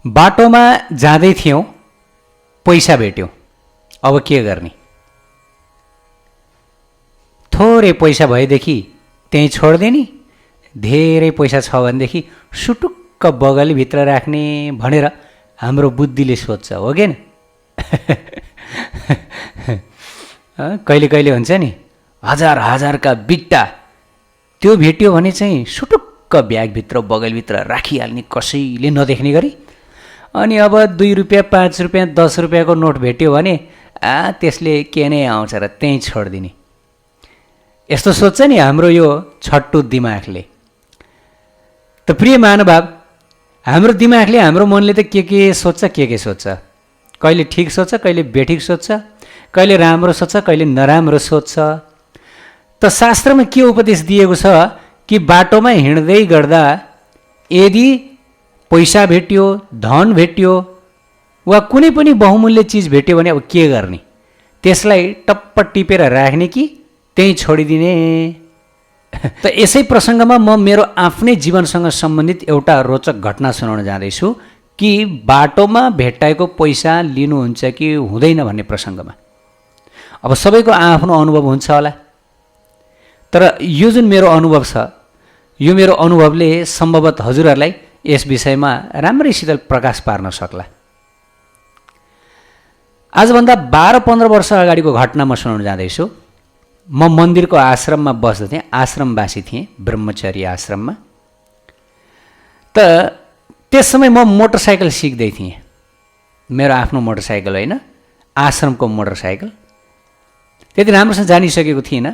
बाटोमा जाँदै थियौँ, पैसा भेट्यौँ। अब के गर्ने? थोरै पैसा भएदेखि त्यहीँ छोडिदिने, धेरै पैसा छ भनेदेखि सुटुक्क बगलीभित्र राख्ने भनेर हाम्रो बुद्धिले सोध्छ, हो कि न? कहिले कहिले हुन्छ नि, हजार हजारका बिट्टा त्यो भेट्यो भने चाहिँ सुटुक्क ब्यागभित्र बगलभित्र राखिहाल्ने, कसैले नदेख्ने गरी। अनि अब 2 रुपियाँ 5 रुपियाँ 10 रुपियाँको नोट भेट्यो भने त्यसले के नै आउँछ र त्यहीँ छोडिदिने। यस्तो सोध्छ नि हाम्रो यो छट्टु दिमागले। त प्रिय महानुभाव, हाम्रो दिमागले, हाम्रो मनले त के सोध्छ, के सोध्छ। कहिले ठिक सोध्छ, कहिले बेठिक सोध्छ, कहिले राम्रो सोध्छ, कहिले नराम्रो सोध्छ। त शास्त्रमा के उपदेश दिएको छ कि बाटोमा हिँड्दै गर्दा यदि पैसा भेट्यो, धन भेट्यो वा कुनै पनि बहुमूल्य चिज भेट्यो भने अब के गर्ने? त्यसलाई टप्प टिपेर राख्ने कि त्यहीँ छोडिदिने? त यसै प्रसङ्गमा म मेरो आफ्नै जीवनसँग सम्बन्धित एउटा रोचक घटना सुनाउन जाँदैछु कि बाटोमा भेट्टाएको पैसा लिनुहुन्छ कि हुँदैन भन्ने प्रसङ्गमा। अब सबैको आफ्नो अनुभव हुन्छ होला, तर यो जुन मेरो अनुभव छ, यो मेरो अनुभवले सम्भवतः हजुरहरूलाई यस विषयमा राम्रैसित प्रकाश पार्न सक्ला। आजभन्दा 12-15 वर्ष अगाडिको घटना म सुनाउन जाँदैछु। म मन्दिरको आश्रममा बस्दथेँ, आश्रमवासी थिएँ, ब्रह्मचर्य आश्रममा। त त्यस समय म मोटरसाइकल सिक्दै थिएँ, मेरो आफ्नो मोटरसाइकल होइन, आश्रमको मोटरसाइकल। त्यति राम्रोसँग जानिसकेको थिइनँ।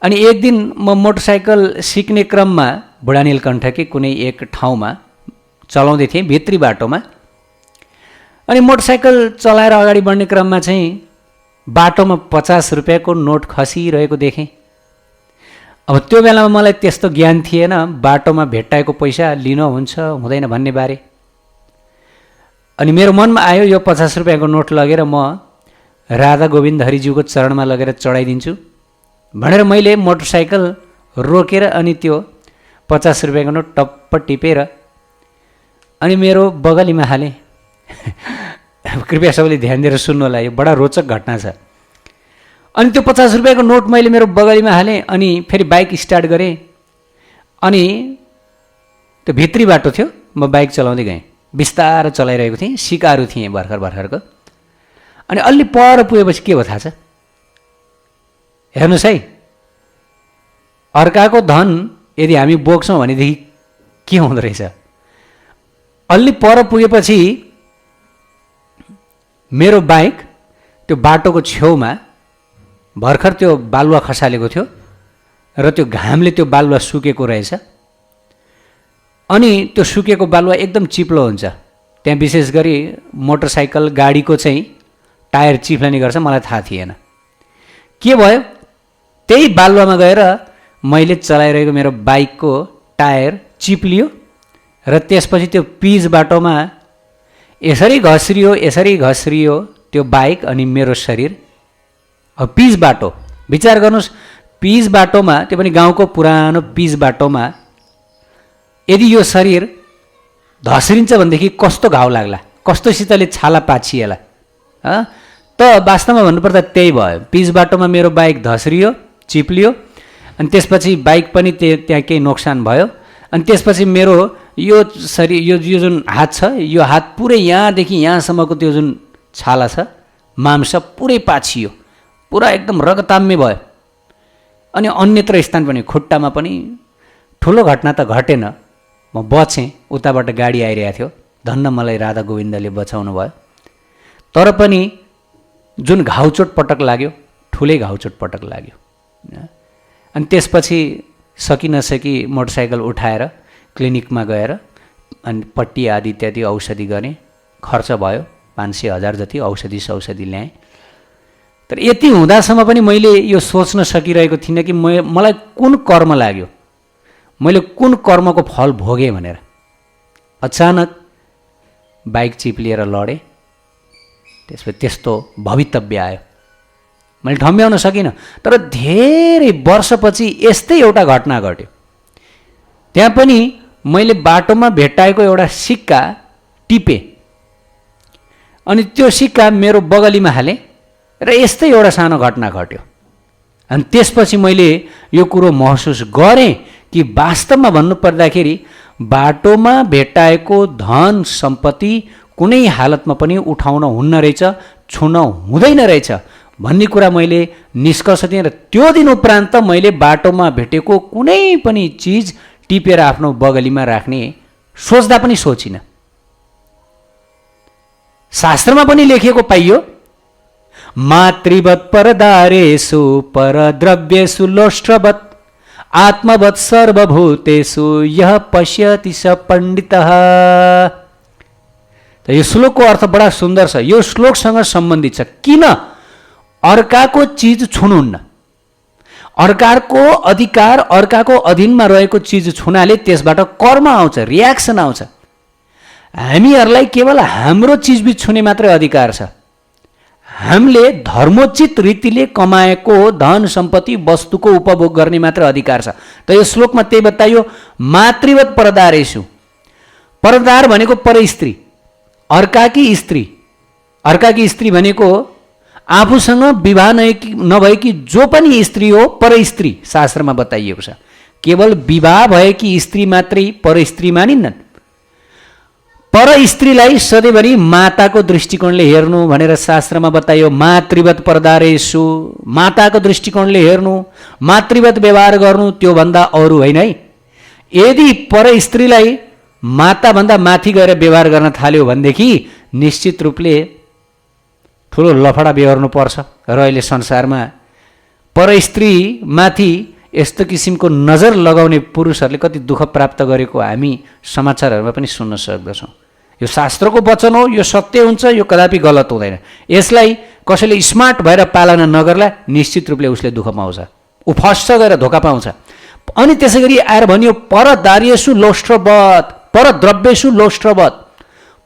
अनि एक दिन म मोटरसाइकल सिक्ने क्रममा बुढा नीलकण्ठकै कुनै एक ठाउँमा चलाउँदै थिएँ, भित्री बाटोमा। अनि मोटरसाइकल चलाएर अगाडि बढ्ने क्रममा चाहिँ बाटोमा 50 रुपियाँको नोट खसिरहेको देखेँ। अब त्यो बेलामा मलाई त्यस्तो ज्ञान थिएन बाटोमा भेट्टाएको पैसा लिन हुन्छ हुँदैन भन्ने बारे। अनि मेरो मनमा आयो यो 50 रुपियाँको नोट लगेर म राधा गोविन्द हरिज्यूको चरणमा लगेर चढाइदिन्छु भनेर मैले मोटरसाइकल रोकेर अनि त्यो 50 रुपियाँको नोट टप्प टिपेर अनि मेरो बगलीमा हालेँ। कृपया सबैले ध्यान दिएर सुन्नु होला, यो बडा रोचक घटना छ। अनि त्यो 50 रुपियाँको नोट मैले मेरो बगलीमा हालेँ अनि फेरि बाइक स्टार्ट गरेँ। अनि त्यो भित्री बाटो थियो, म बाइक चलाउँदै गएँ, बिस्तारो चलाइरहेको थिएँ, सिकारु थिएँ भर्खरको। अनि अलि पर पुगेपछि के भयो थाहा छ? हेर्नुहोस् है, अर्काको धन यदि हामी बोक्छौँ भनेदेखि के हुँदो रहेछ? अलि पर पुगेपछि मेरो बाइक त्यो बाटोको छेउमा भर्खर त्यो बालुवा खसालेको थियो र त्यो घामले त्यो बालुवा सुकेको रहेछ। अनि त्यो सुकेको बालुवा एकदम चिप्लो हुन्छ, त्यहाँ विशेष गरी मोटरसाइकल गाडीको चाहिँ टायर चिप्लने गर्छ, मलाई थाहा थिएन। के भयो, त्यही बालुवामा गएर मैले चलाइरहेको मेरो बाइकको टायर चिप्लियो र त्यसपछि त्यो पिच बाटोमा यसरी घस्रियो त्यो बाइक अनि मेरो शरीर। अब पिच बाटो, विचार गर्नुहोस्, पिच बाटोमा, त्यो पनि गाउँको पुरानो पिच बाटोमा यदि यो शरीर धस्रिन्छ भनेदेखि कस्तो घाउ लाग्ला, कस्तोसितले छाला पाछिएला। त वास्तवमा भन्नुपर्दा त्यही भयो। पिच बाटोमा मेरो बाइक धस्रियो, चिप्लियो, अनि त्यसपछि बाइक पनि त्यहाँ केही नोक्सान भयो। अनि त्यसपछि मेरो यो शरीर, यो जुन हात छ, यो हात पुरै यहाँदेखि यहाँसम्मको त्यो जुन छाला छ, मांस पुरै पाछियो, पुरा एकदम रगताम्य भयो। अनि अन्यत्र स्थान पनि, खुट्टामा पनि। ठुलो घटना त घटेन, म बचेँ, उताबाट गाडी आइरहेको थियो, धन्न मलाई राधा गोविन्दले बचाउनु भयो। तर पनि जुन घाउचोट पटक लाग्यो, ठुलै घाउचोट पटक लाग्यो। अनि त्यसपछि सकि नसकी मोटरसाइकल उठाएर क्लिनिकमा गएर अनि पट्टी आदि इत्यादि औषधि गरेँ, खर्च भयो 500-1000 जति औषधि ल्याएँ। तर यति हुँदासम्म पनि मैले यो सोच्न सकिरहेको थिइनँ कि मलाई कुन कर्म लाग्यो, मैले कुन कर्मको फल भोगेँ भनेर। अचानक बाइक चिप्लिएर लडेँ, त्यसपछि त्यस्तो भवितव्य आयो, मैले ठम्ब्याउन सकिनँ। तर धेरै वर्षपछि यस्तै एउटा घटना घट्यो। त्यहाँ पनि मैले बाटोमा भेट्टाएको एउटा सिक्का टिपे अनि त्यो सिक्का मेरो बगलीमा हालेँ र यस्तै एउटा सानो घटना घट्यो। अनि त्यसपछि मैले यो कुरो महसुस गरेँ कि वास्तवमा भन्नुपर्दाखेरि बाटोमा भेट्टाएको धन सम्पत्ति कुनै हालतमा पनि उठाउन हुन्न रहेछ, छुन हुँदैन रहेछ भन्ने कुरा मैले निष्कर्ष दिएँ। र त्यो दिन उपरान्त मैले बाटोमा भेटेको कुनै पनि चिज टिपेर आफ्नो बगलीमा राख्ने सोच्दा पनि सोचिनँ। शास्त्रमा पनि लेखिएको पाइयो, मातृवत् परदारेषु परद्रव्येषु लोष्ट्रवत् आत्मवत् सर्वभूतेषु यः पश्यति स पण्डितः। त यो श्लोकको अर्थ बडा सुन्दर छ। यो श्लोकसँग सम्बन्धित छ। किन अर्काको चिज छुनुहुन्न, अर्काको अधिकार, अर्काको अधीनमा रहेको चिज छुनाले त्यसबाट कर्म आउँछ, रियाक्सन आउँछ। हामीहरूलाई केवल हाम्रो चिजबिज छुने मात्रै अधिकार छ। हामीले धर्मोचित रीतिले कमाएको धन सम्पत्ति वस्तुको उपभोग गर्ने मात्र अधिकार छ। त यो श्लोकमा त्यही बताइयो, मातृवत् परदारेषु। परदार भनेको परस्त्री, अर्काकी स्त्री। अर्काकी स्त्री भनेको आफूसँग विवाह नभएकी जो पनि स्त्री हो, परस्त्री शास्त्रमा बताइएको छ। केवल विवाह भएकी स्त्री मात्रै परस्त्री मानिन्नन्। पर स्त्रीलाई सधैँभरि माताको दृष्टिकोणले हेर्नु भनेर शास्त्रमा बताइयो। मातृवत् परदारेषु, माताको दृष्टिकोणले हेर्नु, मातृवत् व्यवहार गर्नु, त्योभन्दा अरू होइन है। यदि पर स्त्रीलाई माताभन्दा माथि गएर व्यवहार गर्न थाल्यो भनेदेखि निश्चित रूपले ठुलो लफडा बेहोर्नु पर्छ। र अहिले संसारमा पर स्त्रीमाथि यस्तो किसिमको नजर लगाउने पुरुषहरूले कति दुःख प्राप्त गरेको हामी समाचारहरूमा पनि सुन्न सक्दछौँ। यो शास्त्रको वचन हो, यो सत्य हुन्छ, यो कदापि गलत हुँदैन। यसलाई कसैले स्मार्ट भएर पालना नगर्ला निश्चित रूपले उसले दुःख पाउँछ, ऊ फस्छ गएर धोका पाउँछ। अनि त्यसै गरी आएर भनियो परदार्येषु लोष्ट्रवत्, परद्रव्येषु लोष्ट्रवत्।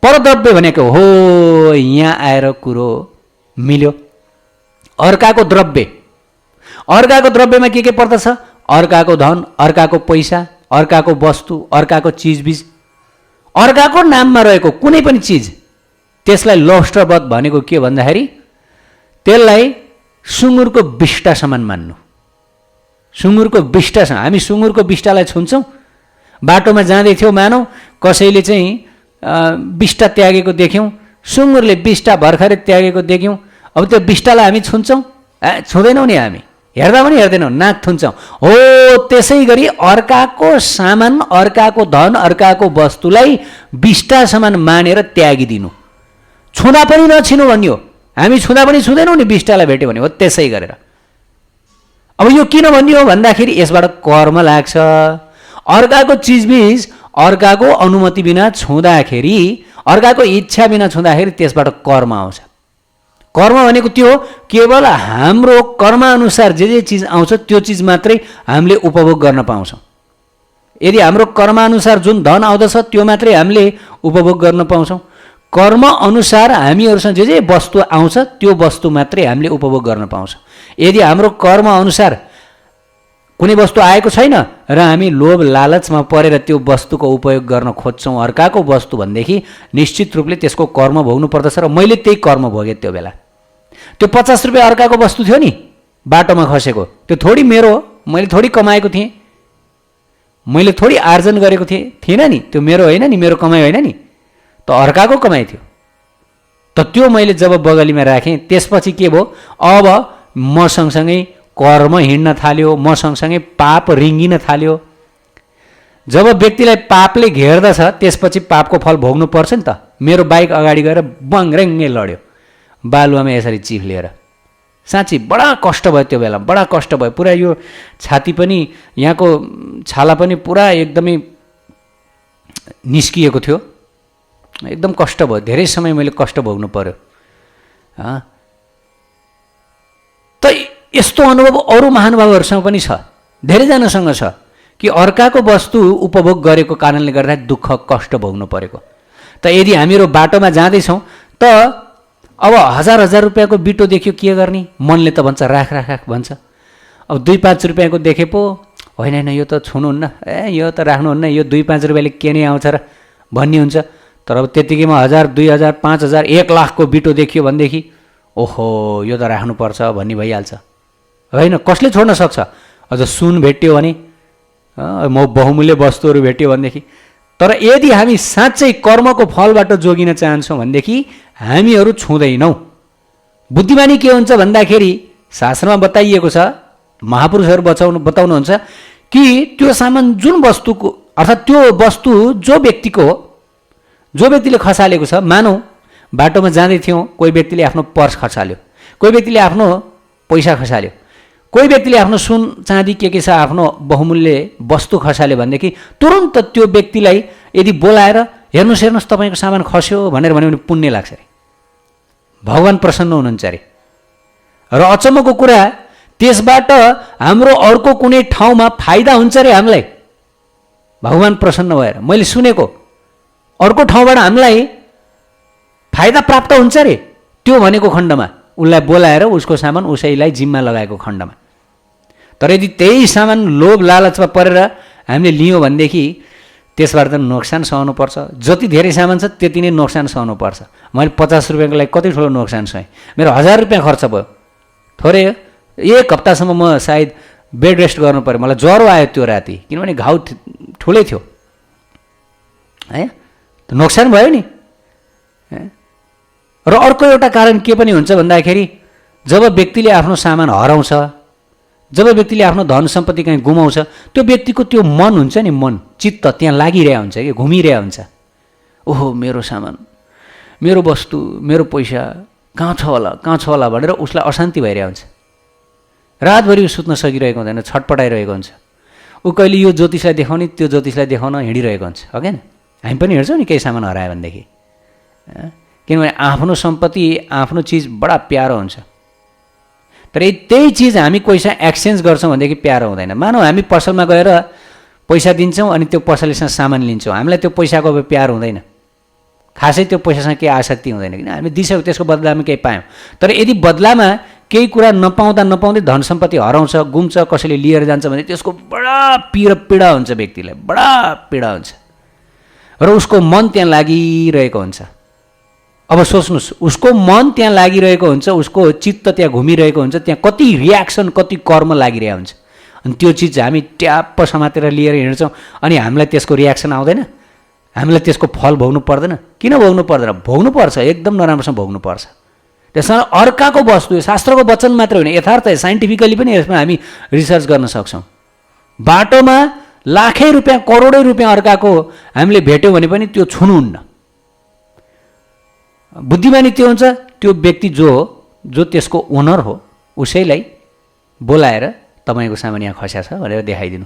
परद्रव्य भनेको हो, यहाँ आएर कुरो मिल्यो। अर्काको द्रव्य, अर्काको द्रव्यमा के पर्दछ? अर्काको धन, अर्काको पैसा, अर्काको वस्तु, अर्काको चिजबिज, अर्काको नाममा रहेको कुनै पनि चिज, त्यसलाई लोष्ट्रवत् भनेको के भन्दाखेरि त्यसलाई सुँगुरको बिष्टा समान मान्नु। सुँगुरको बिष्टा, हामी सुँगुरको बिष्टालाई छुन्छौँ। बाटोमा जाँदै थियौँ, मानौँ कसैले चाहिँ बिष्टा त्यागेको देख्यौँ, सुँगुरले बिष्टा भर्खरै त्यागेको देख्यौँ, अब त्यो बिष्टालाई हामी छुन्छौँ? छुँदैनौँ नि, हामी हेर्दा पनि हेर्दैनौँ, नाक थुन्छौँ। हो त्यसै गरी अर्काको सामान, अर्काको धन, अर्काको वस्तुलाई बिष्टा समान मानेर त्यागिदिनु, छुँदा पनि नछिनु भन्यो। हामी छुँदा पनि छुँदैनौँ नि बिष्टालाई भेट्यो भने। हो त्यसै गरेर अब यो किन भन्यो भन्दाखेरि यसबाट कर्म लाग्छ। अर्काको चिजबिज अर्काको अनुमति बिना छुँदाखेरि, अर्काको इच्छा बिना छुँदाखेरि त्यसबाट कर्म आउँछ। कर्म भनेको त्यो हो, केवल हाम्रो कर्मअनुसार जे चिज आउँछ त्यो चिज मात्रै हामीले उपभोग गर्न पाउँछौँ। यदि हाम्रो कर्मअनुसार जुन धन आउँदछ त्यो मात्रै हामीले उपभोग गर्न पाउँछौँ। कर्मअनुसार हामीहरूसँग जे वस्तु आउँछ त्यो वस्तु मात्रै हामीले उपभोग गर्न पाउँछौँ। यदि हाम्रो कर्मअनुसार कुनै वस्तु आएको छैन र हामी लोभ लालचमा परेर त्यो वस्तुको उपयोग गर्न खोज्छौँ अर्काको वस्तु भनेदेखि निश्चित रूपले त्यसको कर्म भोग्नु पर्दछ। र मैले त्यही कर्म भोगेँ। त्यो बेला त्यो 50 रुपियाँ अर्काको वस्तु थियो नि बाटोमा खसेको, त्यो थोडी मेरो हो, मैले थोडी कमाएको थिएँ, मैले थोडी आर्जन गरेको थिएन नि, त्यो मेरो होइन नि, मेरो कमाइ होइन नि, त अर्काको कमाइ थियो। त त्यो मैले जब बगलीमा राखेँ त्यसपछि के भयो, अब म सँगसँगै कर्म हिँड्न थाल्यो, म सँगसँगै पाप रिङ्गिन थाल्यो। जब व्यक्तिलाई पापले घेर्दछ त्यसपछि पापको फल भोग्नु पर्छ नि त। मेरो बाइक अगाडि गएर बङ्ग्रेङ्गे लड्यो बालुवामा यसरी चिफ लिएर। साँच्ची बडा कष्ट भयो त्यो बेला, बडा कष्ट भयो। पुरा यो छाती पनि, यहाँको छाला पनि पुरा एकदमै निस्किएको थियो, एकदम कष्ट भयो। धेरै समय मैले कष्ट भोग्नु पर्यो। त यस्तो अनुभव अरू महानुभावहरूसँग पनि छ, धेरैजनासँग छ कि अर्काको वस्तु उपभोग गरेको कारणले गर्दा दुःख कष्ट भोग्नु परेको। त यदि हामीहरू बाटोमा जाँदैछौँ त अब 1000 रुपियाँको बिटो देख्यो के गर्ने, मनले त भन्छ राख राख राख भन्छ। अब 2-5 रुपियाँको देखे पो होइन होइन यो त छुनुहुन्न, यो त राख्नुहुन्न, यो 2-5 रुपियाँले के नै आउँछ र भन्ने हुन्छ। तर अब त्यतिकैमा 1000, 2000, 5000, 1 लाखको बिटो देखियो भनेदेखि ओहो यो त राख्नुपर्छ भन्ने भइहाल्छ होइन। कसले छोड्न सक्छ? अझ सुन भेट्यो भने, बहुमूल्य वस्तुहरू भेट्यो भनेदेखि। तर यदि हामी साँच्चै कर्मको फलबाट जोगिन चाहन्छौँ भनेदेखि हामीहरू छुँदैनौँ। बुद्धिमानी के हुन्छ भन्दाखेरि शास्त्रमा बताइएको छ, महापुरुषहरू बताउनुहुन्छ कि त्यो सामान जुन वस्तुको अर्थात् त्यो वस्तु जो व्यक्तिले खसालेको छ, मानौ बाटोमा जाँदै थियौँ, कोही व्यक्तिले आफ्नो पर्स खसाल्यो, कोही व्यक्तिले आफ्नो पैसा खसाल्यो, कोही व्यक्तिले आफ्नो सुन चाँदी के छ आफ्नो बहुमूल्य वस्तु खसाल्यो भनेदेखि तुरन्त त्यो व्यक्तिलाई यदि बोलाएर हेर्नुहोस् तपाईँको सामान खस्यो भनेर भन्यो भने पुण्य लाग्छ अरे, भगवान् प्रसन्न हुनुहुन्छ अरे। र अचम्मको कुरा त्यसबाट हाम्रो अर्को कुनै ठाउँमा फाइदा हुन्छ अरे हामीलाई, भगवान् प्रसन्न भएर। मैले सुनेको अर्को ठाउँबाट हामीलाई फाइदा प्राप्त हुन्छ अरे त्यो भनेको खण्डमा, उसलाई बोलाएर उसको सामान उसैलाई जिम्मा लगाएको खण्डमा। तर यदि त्यही सामान लोभ लालचमा परेर हामीले लियौँ भनेदेखि त्यसबाट त नोक्सान सहनुपर्छ। जति धेरै सामान छ त्यति नै नोक्सान सहनुपर्छ। मैले 50 रुपियाँको लागि कति ठुलो नोक्सान सहेँ, मेरो 1000 रुपियाँ खर्च भयो। थोरै 1 हप्तासम्म म सायद बेड रेस्ट गर्नु पऱ्यो, मलाई ज्वरो आयो त्यो राति, किनभने घाउ ठुलै थियो है, नोक्सान भयो नि। र अर्को एउटा कारण के पनि हुन्छ भन्दाखेरि जब व्यक्तिले आफ्नो सामान हराउँछ, जब व्यक्तिले आफ्नो धन सम्पत्ति कहीँ गुमाउँछ, त्यो व्यक्तिको त्यो मन हुन्छ नि, मन चित्त त्यहाँ लागिरहेको हुन्छ कि घुमिरहेको हुन्छ। ओहो मेरो सामान, मेरो वस्तु, मेरो पैसा कहाँ छ होला भनेर उसलाई अशान्ति भइरहेको हुन्छ। रातभरि सुत्न सकिरहेको हुँदैन, छटपटाइरहेको हुन्छ। ऊ कहिले यो ज्योतिषलाई देखाउने त्यो ज्योतिषलाई देखाउन हिँडिरहेको हुन्छ हो क्या। हामी पनि हेर्छौँ नि केही सामान हरायो भनेदेखि, किनभने आफ्नो सम्पत्ति आफ्नो चिज बडा प्यारो हुन्छ। तर त्यही चिज हामी कोहीसँग एक्सचेन्ज गर्छौँ भनेदेखि प्यारो हुँदैन। मानौ हामी पसलमा गएर पैसा दिन्छौँ अनि त्यो पसलेसँग सामान लिन्छौँ, हामीलाई त्यो पैसाको अब प्यार हुँदैन, खासै त्यो पैसासँग केही आसक्ति हुँदैन, किन हामी दिइसक्यो, त्यसको बदलामा केही पायौँ। तर यदि बदलामा केही कुरा नपाउँदै धन सम्पत्ति हराउँछ, गुम्छ, कसैले लिएर जान्छ भने त्यसको बडा पीडा हुन्छ, व्यक्तिलाई बडा पीडा हुन्छ र उसको मन त्यहाँ लागिरहेको हुन्छ। अब सोच्नुहोस्, उसको मन त्यहाँ लागिरहेको हुन्छ, उसको चित्त त्यहाँ घुमिरहेको हुन्छ, त्यहाँ कति रियाक्सन कति कर्म लागिरहेको हुन्छ। अनि त्यो चिज हामी ट्याप्प समातेर लिएर हिँड्छौँ अनि हामीलाई त्यसको रियाक्सन आउँदैन, हामीलाई त्यसको फल भोग्नु पर्दैन। किन भोग्नु पर्दैन? भोग्नु पर्छ, एकदम नराम्रोसँग भोग्नु पर्छ। त्यसमा अर्काको वस्तु, शास्त्रको वचन मात्र होइन, यथार्थ साइन्टिफिकली पनि यसमा हामी रिसर्च गर्न सक्छौँ। बाटोमा लाखै रुपियाँ करोडै रुपियाँ अर्काको हामीले भेट्यौँ भने पनि त्यो छुनुहुन्न। बुद्धिमानी त्यो हुन्छ, त्यो व्यक्ति जो त्यसको ओनर हो उसैलाई बोलाएर तपाईँको सामान यहाँ खस्या छ भनेर देखाइदिनु।